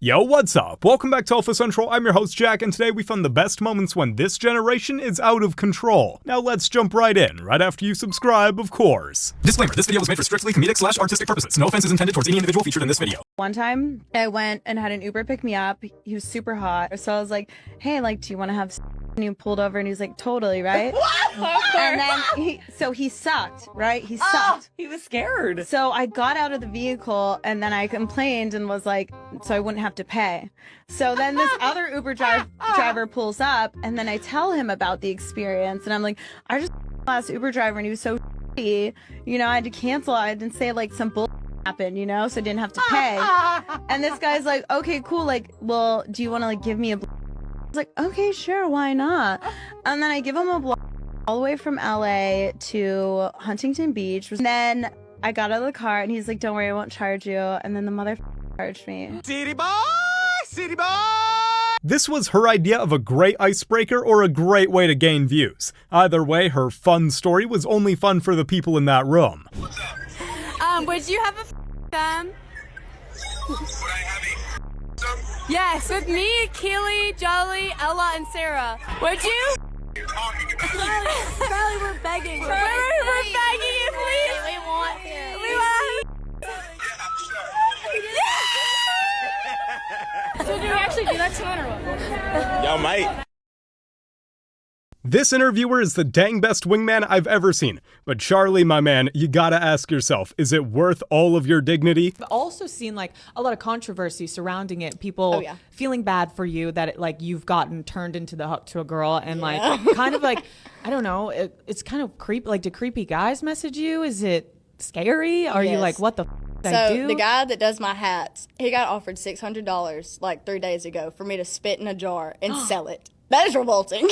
Yo, what's up? Welcome back to Alpha Central. I'm your host Jack, and today we found the best moments when this generation is out of control. Now let's jump right in, right after you subscribe, of course. Disclaimer, this video was made for strictly comedic/artistic purposes. No offense is intended towards any individual featured in this video. One time, I went and had an Uber pick me up. He was super hot. So I was like, hey, like, do you want to have sex? And he pulled over and he was like, totally, right? And then he sucked, right? He sucked. He was scared. So I got out of the vehicle and then I complained and was like, so I wouldn't have to pay. So then this other Uber driver pulls up and then I tell him about the experience and I'm like, I just last Uber driver and he was so shitty. You know, I had to cancel. I didn't say like some bull happened, you know, so I didn't have to pay. And this guy's like, okay, cool. Like, well, do you want to like give me a I was like, okay, sure, why not? And then I give him a block all the way from LA to Huntington Beach. And then I got out of the car and he's like, don't worry, I won't charge you. And then the mother charged me. City boy! City boy! This was her idea of a great icebreaker or a great way to gain views. Either way, her fun story was only fun for the people in that room. Would you have a them? Yes, with me, Keely, Jolly, Ella, and Sarah. Would you? Charlie, we're begging. We're begging you, please. We want him. We want him. So do we actually do that tonight or what? Y'all might. This interviewer is the dang best wingman I've ever seen. But Charlie, my man, you gotta ask yourself, is it worth all of your dignity? I've also seen like a lot of controversy surrounding it. People feeling bad for you that it, like you've gotten turned into the hook to a girl and like kind of like, I don't know, it's kind of creepy. Like, do creepy guys message you? Is it scary? Are you like, what the did I do? So the guy that does my hats, he got offered $600 like 3 days ago for me to spit in a jar and sell it. That is revolting.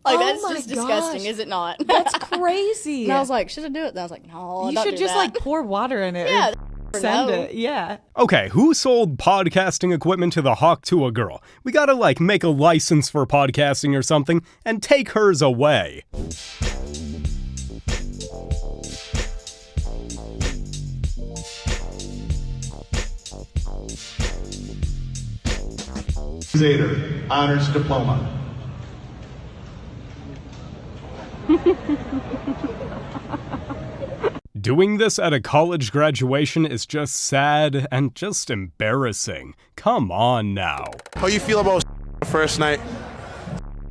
Like, that's just disgusting, is it not? That's crazy. And I was like, should I do it? And I was like, no, you should just like pour water in it. Yeah, send it. Yeah. Okay, who sold podcasting equipment to the hawk to a girl? We gotta like make a license for podcasting or something and take hers away. Zader, honors diploma. Doing this at a college graduation is just sad and just embarrassing. Come on now. How you feel about first night?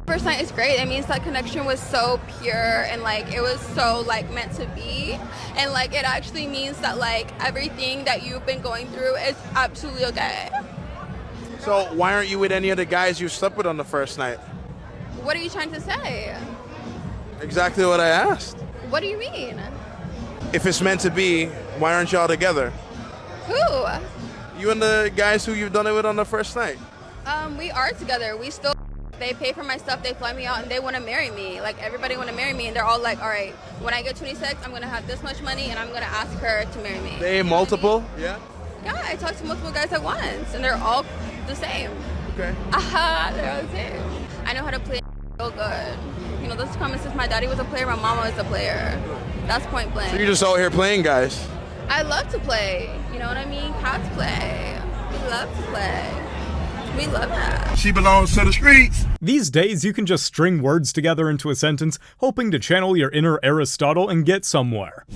First night is great. It means that connection was so pure and like it was so like meant to be, and like it actually means that like everything that you've been going through is absolutely okay. So why aren't you with any of the guys you slept with on the first night? What are you trying to say? Exactly what I asked. What do you mean? If it's meant to be, why aren't y'all together? Who? You and the guys who you've done it with on the first night. We are together. We still. They pay for my stuff. They fly me out, and they want to marry me. Like everybody want to marry me, and they're all like, "All right, when I get 26, I'm gonna have this much money, and I'm gonna ask her to marry me." They multiple? Yeah. Yeah, I talked to multiple guys at once, and they're all the same. Okay. They're all the same. I know how to play real good. You know, this comment since my daddy was a player, my mama was a player. That's point blank. So you're just out here playing, guys? I love to play. You know what I mean? Cats play. We love to play. We love that. She belongs to the streets. These days, you can just string words together into a sentence, hoping to channel your inner Aristotle and get somewhere.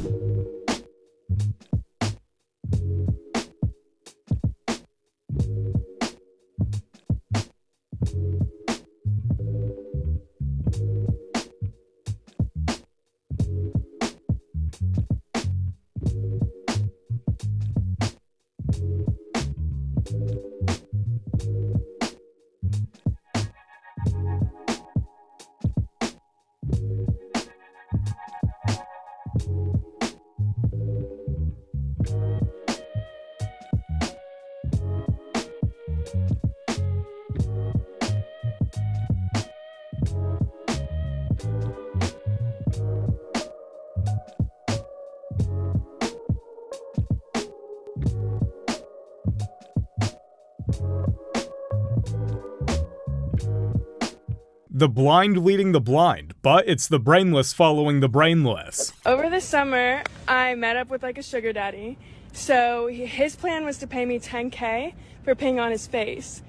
The blind leading the blind, but it's the brainless following the brainless. Over the summer, I met up with like a sugar daddy, So his plan was to pay me $10K for peeing on his face.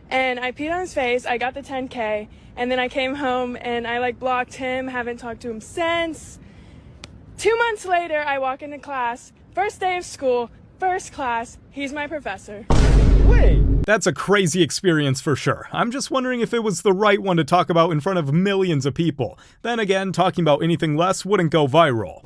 And I peed on his face, I got the $10K, and then I came home and I blocked him, haven't talked to him since. 2 months later, I walk into class, first day of school, first class, he's my professor. That's a crazy experience for sure. I'm just wondering if it was the right one to talk about in front of millions of people. Then again, talking about anything less wouldn't go viral.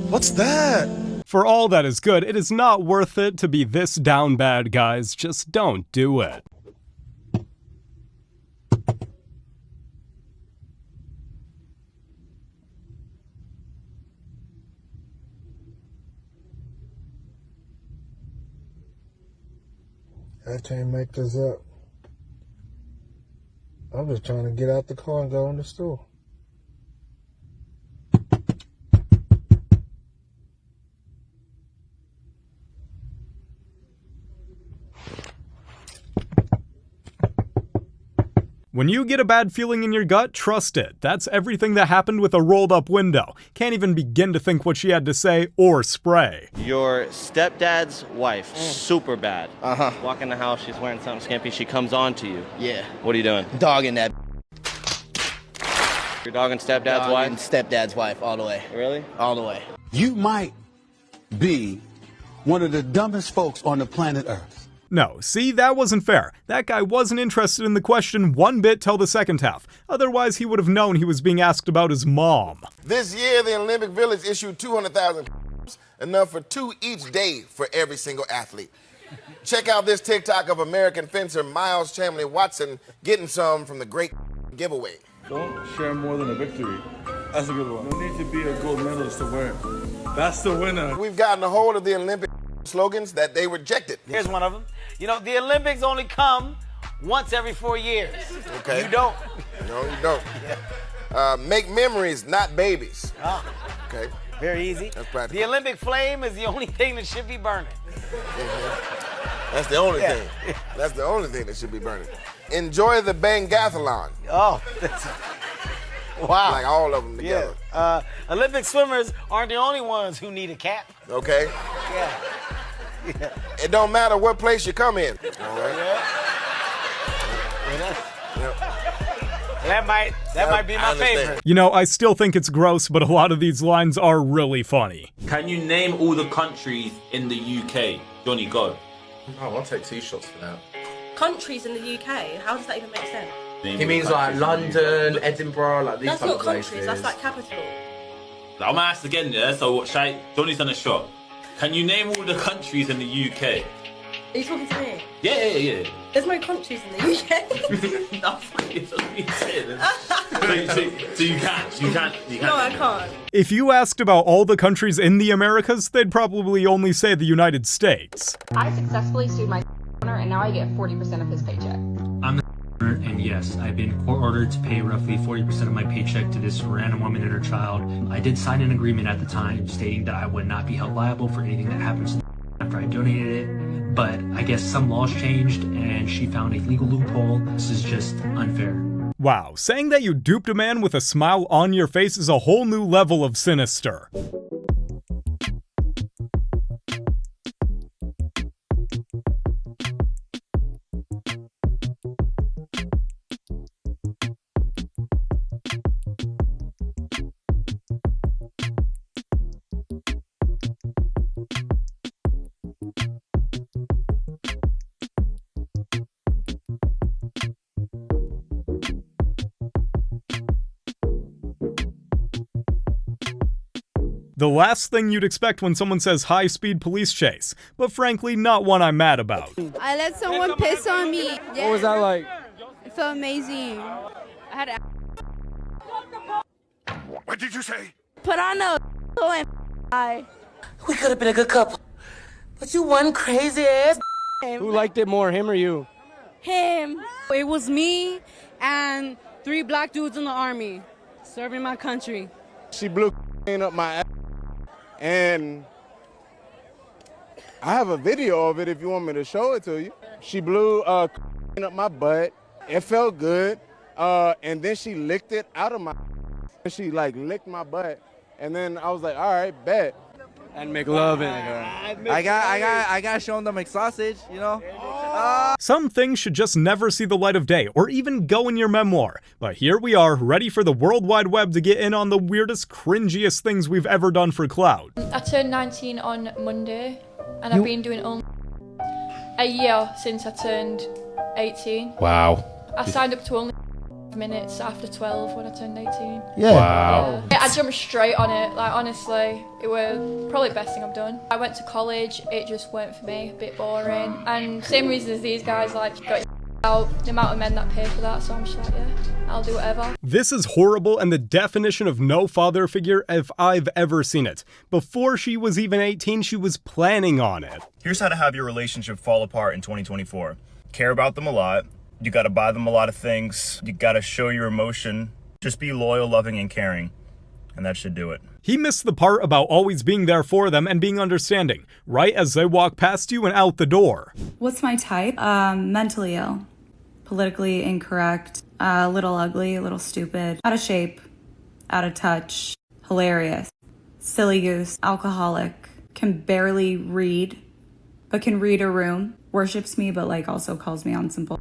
What's that? For all that is good, it is not worth it to be this down bad, guys. Just don't do it. I can't make this up. I'm just trying to get out the car and go in the store. When you get a bad feeling in your gut, trust it. That's everything that happened with a rolled up window. Can't even begin to think what she had to say or spray. Your stepdad's wife, super bad. Walk in the house, she's wearing something skimpy, she comes on to you. Yeah. What are you doing? Dogging that. You're dogging stepdad's wife? Stepdad's wife, all the way. Really? All the way. You might be one of the dumbest folks on the planet Earth. No, see, that wasn't fair. That guy wasn't interested in the question one bit till the second half. Otherwise, he would have known he was being asked about his mom. This year, the Olympic Village issued 200,000 enough for 2 each day for every single athlete. Check out this TikTok of American fencer Miles Chamley Watson getting some from the great giveaway. Don't share more than a victory. That's a good one. No need to be a gold medalist to win. That's the winner. We've gotten a hold of the Olympic slogans that they rejected. Here's one of them. You know, the Olympics only come once every 4 years. Okay. You don't. No, you don't. Make memories, not babies. Oh. Okay. Very easy. That's practical. The Olympic flame is the only thing that should be burning. That's the only thing. That's the only thing that should be burning. Enjoy the Bangathlon. Oh, wow. Like all of them together. Yeah. Olympic swimmers aren't the only ones who need a cap. Okay. Yeah. It don't matter what place you come in. All right. That might be my favorite. You know, I still think it's gross, but a lot of these lines are really funny. Can you name all the countries in the UK? Johnny, go. Oh, I'll take 2 shots for that. Countries in the UK? How does that even make sense? He means like London, Edinburgh, like these That's type not of countries, places. that's like capital. I'm gonna ask again, yeah? So, Johnny's done a shot. Can you name all the countries in the UK? Are you talking to me? Yeah. There's no countries in the UK. So you can't. No, I can't. If you asked about all the countries in the Americas, they'd probably only say the United States. I successfully sued my owner and now I get 40% of his paycheck. I'm the owner, and yes, I've been court ordered to pay roughly 40% of my paycheck to this random woman and her child. I did sign an agreement at the time stating that I would not be held liable for anything that happens after I donated it, but I guess some laws changed and she found a legal loophole. This is just unfair. Wow, saying that you duped a man with a smile on your face is a whole new level of sinister. The last thing you'd expect when someone says high-speed police chase, but frankly, not one I'm mad about. I let someone piss on me. What was that like? It felt amazing. I had to What did you say? put on a and I. We could have been a good couple, but you one crazy ass. Who liked it more, him or you? Him. It was me and 3 black dudes in the army serving my country. She blew up my ass, and I have a video of it if you want me to show it to you. She blew up my butt. It felt good. And then she licked it out of my. She like licked my butt, and then I was like, all right, bet. And make love in her. I got shown the McSausage, you know. Some things should just never see the light of day, or even go in your memoir. But here we are, ready for the World Wide Web to get in on the weirdest, cringiest things we've ever done for Clout. I turned 19 on Monday, and I've been doing only a year since I turned 18. Wow. I signed up to only minutes after 12 when I turned 18. Yeah. Wow. Yeah, I jumped straight on it. Like, honestly, it was probably the best thing I've done. I went to college, it just weren't for me, a bit boring. And same reason as these guys, like, got out, the amount of men that pay for that, so I'm just like, yeah, I'll do whatever. This is horrible and the definition of no father figure if I've ever seen it. Before she was even 18, she was planning on it. Here's how to have your relationship fall apart in 2024. Care about them a lot. You gotta buy them a lot of things. You gotta show your emotion. Just be loyal, loving, and caring. And that should do it. He missed the part about always being there for them and being understanding, right as they walk past you and out the door. What's my type? Mentally ill. Politically incorrect. A little ugly, a little stupid. Out of shape. Out of touch. Hilarious. Silly goose. Alcoholic. Can barely read, but can read a room. Worships me, but like also calls me on simple.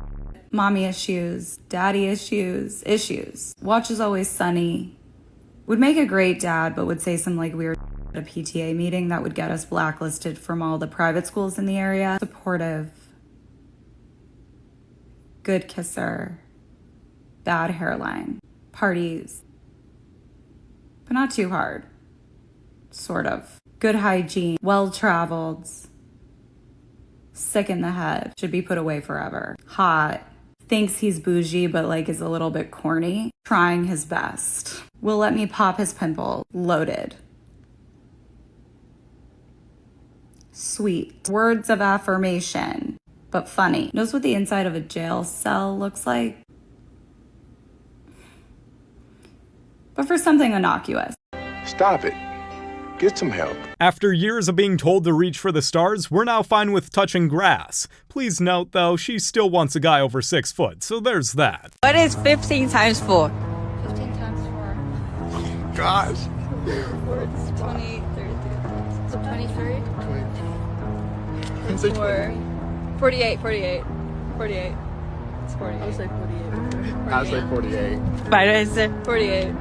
Mommy issues, daddy issues. Watches Always Sunny. Would make a great dad, but would say some like weird at a PTA meeting that would get us blacklisted from all the private schools in the area. Supportive. Good kisser. Bad hairline. Parties. But not too hard. Sort of. Good hygiene. Well-traveled. Sick in the head. Should be put away forever. Hot. Thinks he's bougie, but like is a little bit corny. Trying his best. Will let me pop his pimple. Loaded. Sweet. Words of affirmation, but funny. Knows what the inside of a jail cell looks like. But for something innocuous. Stop it. Get some help. After years of being told to reach for the stars, we're now fine with touching grass. Please note, though, she still wants a guy over 6 foot, so there's that. What is 15 times 4? 15 times 4. Gosh. 4, 20, 30, so 23? 4. 48. It's 48. I would say 48. I'd say 48. Why did I say 48?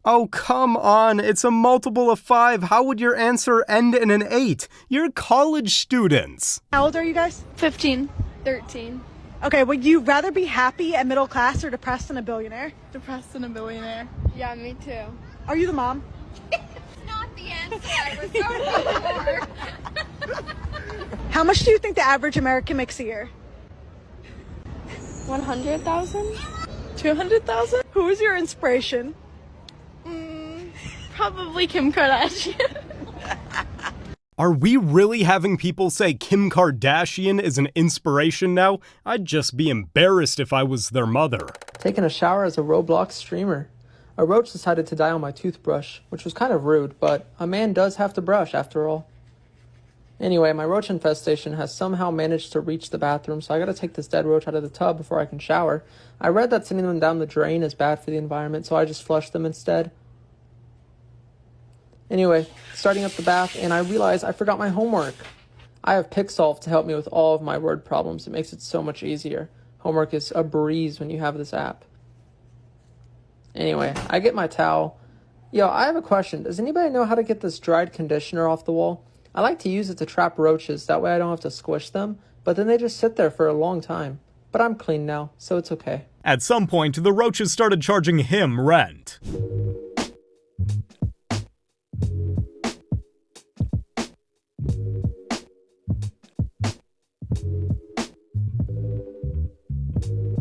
Oh, come on. It's a multiple of 5. How would your answer end in an 8? You're college students. How old are you guys? 15. 13. Okay, would you rather be happy and middle class or depressed and a billionaire? Depressed and a billionaire. Yeah, me too. Are you the mom? It's not the answer I was going for. How much do you think the average American makes a year? 100,000? 200,000? Who is your inspiration? Probably Kim Kardashian. Are we really having people say Kim Kardashian is an inspiration now? I'd just be embarrassed if I was their mother. Taking a shower as a Roblox streamer. A roach decided to die on my toothbrush, which was kind of rude, but a man does have to brush after all. Anyway, my roach infestation has somehow managed to reach the bathroom, so I gotta take this dead roach out of the tub before I can shower. I read that sending them down the drain is bad for the environment, so I just flushed them instead. Anyway, starting up the bath, and I realize I forgot my homework. I have PicSolve to help me with all of my word problems. It makes it so much easier. Homework is a breeze when you have this app. Anyway, I get my towel. Yo, I have a question. Does anybody know how to get this dried conditioner off the wall? I like to use it to trap roaches. That way I don't have to squish them. But then they just sit there for a long time. But I'm clean now, so it's okay. At some point, the roaches started charging him rent.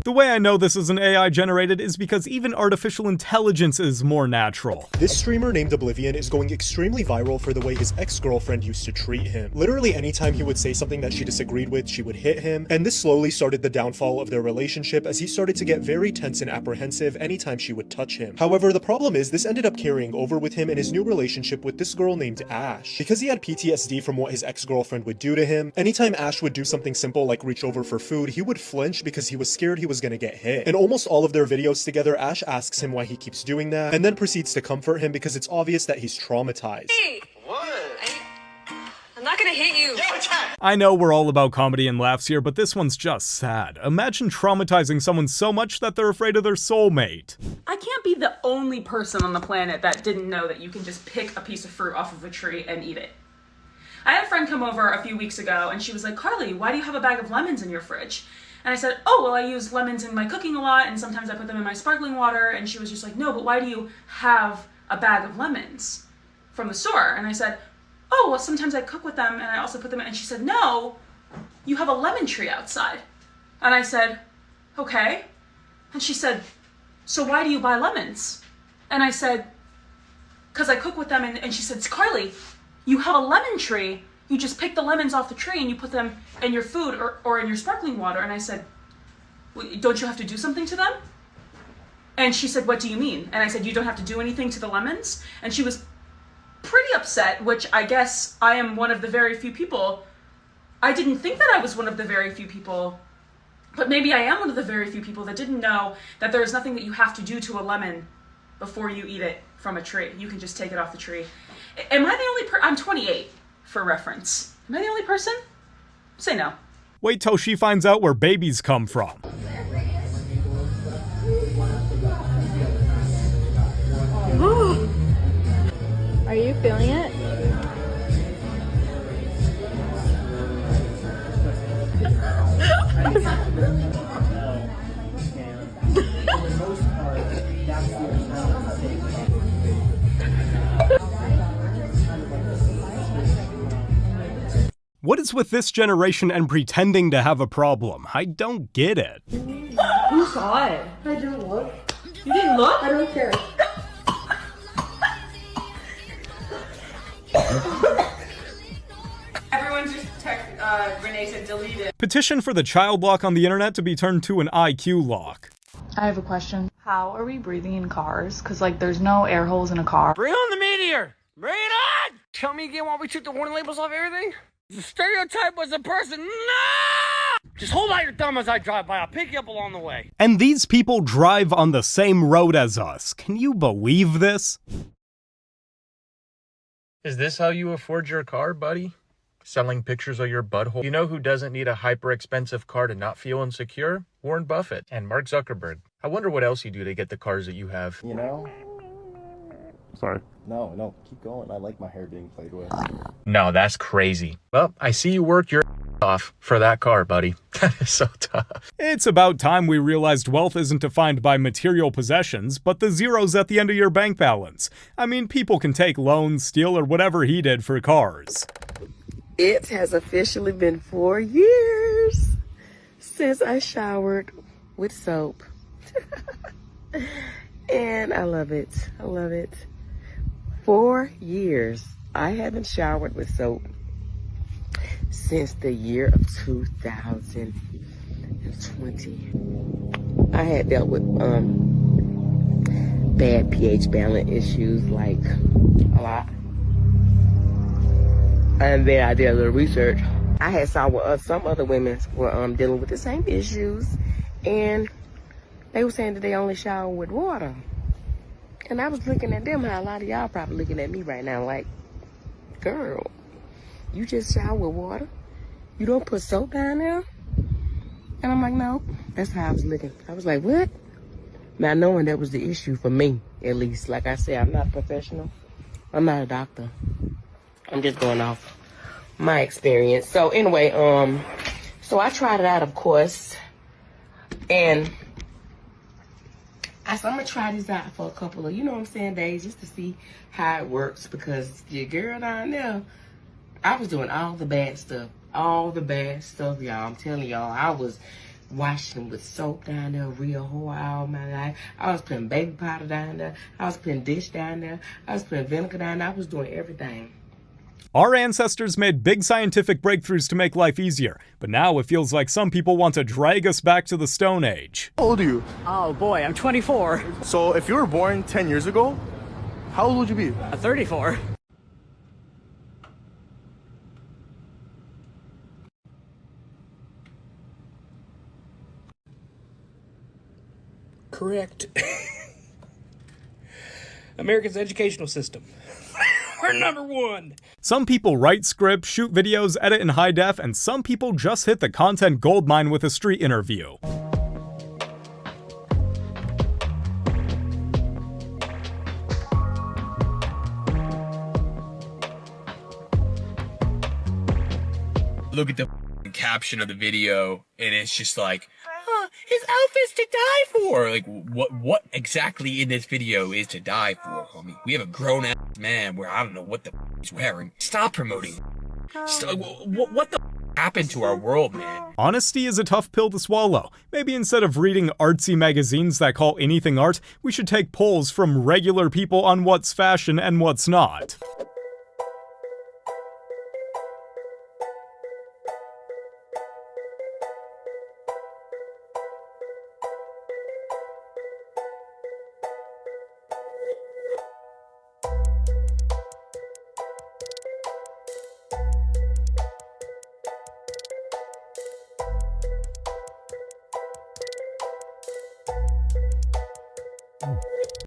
The way I know this isn't AI generated is because even artificial intelligence is more natural. This streamer named Oblivion is going extremely viral for the way his ex-girlfriend used to treat him. Literally anytime he would say something that she disagreed with, she would hit him, and this slowly started the downfall of their relationship as he started to get very tense and apprehensive anytime she would touch him. However, the problem is this ended up carrying over with him in his new relationship with this girl named Ash. Because he had PTSD from what his ex-girlfriend would do to him, anytime Ash would do something simple like reach over for food, he would flinch because he was scared he was was gonna get hit. In almost all of their videos together, Ash asks him why he keeps doing that, and then proceeds to comfort him because it's obvious that he's traumatized. Hey! What? I'm not gonna hit you. I know we're all about comedy and laughs here, but this one's just sad. Imagine traumatizing someone so much that they're afraid of their soulmate. I can't be the only person on the planet that didn't know that you can just pick a piece of fruit off of a tree and eat it. I had a friend come over a few weeks ago and she was like, Carly, why do you have a bag of lemons in your fridge? And I said, oh, well, I use lemons in my cooking a lot and sometimes I put them in my sparkling water. And she was just like, no, but why do you have a bag of lemons from the store? And I said, oh, well, sometimes I cook with them and I also put them in. And she said, no, you have a lemon tree outside. And I said, okay. And she said, so why do you buy lemons? And I said, because I cook with them. And she said, Carly, you have a lemon tree. You just pick the lemons off the tree and you put them in your food or in your sparkling water. And I said, don't you have to do something to them? And she said, what do you mean? And I said, you don't have to do anything to the lemons? And she was pretty upset, which I guess I am one of the very few people. I didn't think that I was one of the very few people, but maybe I am one of the very few people that didn't know that there is nothing that you have to do to a lemon before you eat it from a tree. You can just take it off the tree. Am I the only I'm 28, for reference. Am I the only person? Say no. Wait till she finds out where babies come from. Are you feeling it? What is with this generation and pretending to have a problem? I don't get it. Who saw it? I didn't look. You didn't look? I don't care. Everyone just text Renee said delete it. Petition for the child lock on the internet to be turned to an IQ lock. I have a question. How are we breathing in cars? Because, like, there's no air holes in a car. Bring on the meteor! Bring it on! Tell me again why we took the warning labels off everything? The stereotype was a person. No! Just hold out your thumb as I drive by. I'll pick you up along the way. And these people drive on the same road as us. Can you believe this? Is this how you afford your car, buddy? Selling pictures of your butthole? You know who doesn't need a hyper-expensive car to not feel insecure? Warren Buffett and Mark Zuckerberg. I wonder what else you do to get the cars that you have. You know? Sorry. No, keep going. I like my hair being played with. No, that's crazy. Well, I see you worked your off for that car, buddy. That is so tough. It's about time we realized wealth isn't defined by material possessions, but the zeros at the end of your bank balance. I mean, people can take loans, steal, or whatever he did for cars. It has officially been 4 years since I showered with soap. And I love it. I love it. 4 years. I haven't showered with soap since the year of 2020. I had dealt with bad pH balance issues, like a lot. And then I did a little research. I had saw what some other women were dealing with the same issues, and they were saying that they only shower with water. And I was looking at them, how a lot of y'all probably looking at me right now like, girl, you just shower with water? You don't put soap down there? And I'm like, no. That's how I was looking. I was like, what? Now, knowing that was the issue for me, at least. Like I said, I'm not a professional. I'm not a doctor. I'm just going off my experience. So anyway, so I tried it out, of course. And I said, I'm going to try this out for a couple of, days, just to see how it works. Because your girl down there, I was doing all the bad stuff. All the bad stuff, y'all. I'm telling y'all, I was washing with soap down there real hard all my life. I was putting baby powder down there. I was putting dish down there. I was putting vinegar down there. I was doing everything. Our ancestors made big scientific breakthroughs to make life easier, but now it feels like some people want to drag us back to the Stone Age. How old are you? Oh boy, I'm 24. So if you were born 10 years ago, how old would you be? 34. correct. America's educational system. We're number one. Some people write scripts, shoot videos, edit in high def, and some people just hit the content goldmine with a street interview. Look at the caption of the video, and it's just like, his outfit's to die for. Like, what exactly in this video is to die for, homie? We have a grown-ass man where I don't know what the he's wearing. Stop promoting. What the happened to our world, man? Honesty is a tough pill to swallow. Maybe instead of reading artsy magazines that call anything art, we should take polls from regular people on what's fashion and what's not.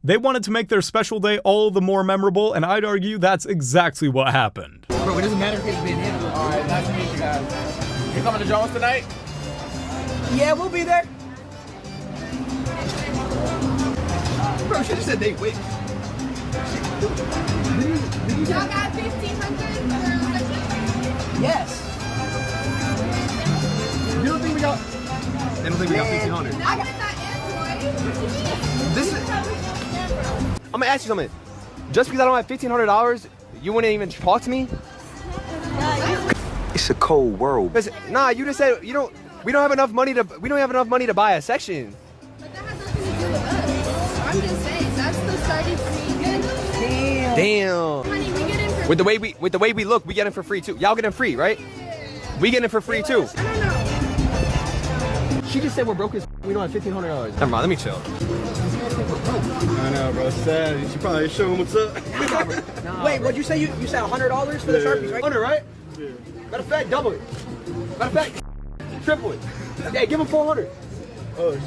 They wanted to make their special day all the more memorable, and I'd argue that's exactly what happened. Bro, it doesn't matter if it's been in. Alright, nice to meet you guys. You coming to Jones tonight? Yeah, we'll be there. Bro, you should have said they wait. Y'all got 1,500 for Yes. You don't think we got... They don't think we got 1,500. I got that Android. This is... I'm gonna ask you something. Just because I don't have $1,500, you wouldn't even talk to me? It's a cold world. Listen, nah, you just said you don't. We don't have enough money to buy a section. But that has nothing to do with us. I'm just saying that's the starting fee. Damn. Honey, we get in for With the way we look, we get in for free too. Y'all get in free, right? We get in for free too. I don't know. She just said we're broke as we don't have $1,500. Never mind, let me chill. I know, bro. It's sad. You should probably show him what's up. Nah, wait, what'd you say? You said $100 for the Sharpies, right? 100, right? Yeah. Matter of fact, double it. Matter of fact, triple it. Yeah, give him 400. Oh,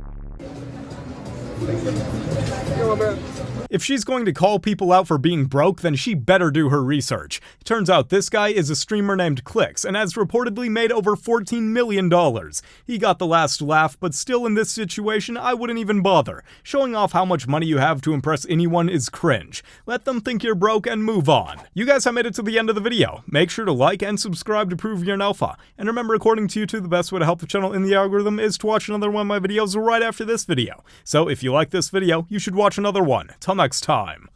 come on, bro. If she's going to call people out for being broke, then she better do her research. Turns out this guy is a streamer named Clicks and has reportedly made over $14 million. He got the last laugh, but still in this situation, I wouldn't even bother. Showing off how much money you have to impress anyone is cringe. Let them think you're broke and move on. You guys have made it to the end of the video. Make sure to like and subscribe to prove you're an alpha. And remember, according to YouTube, the best way to help the channel in the algorithm is to watch another one of my videos right after this video. So if you like this video, you should watch another one. Till next time.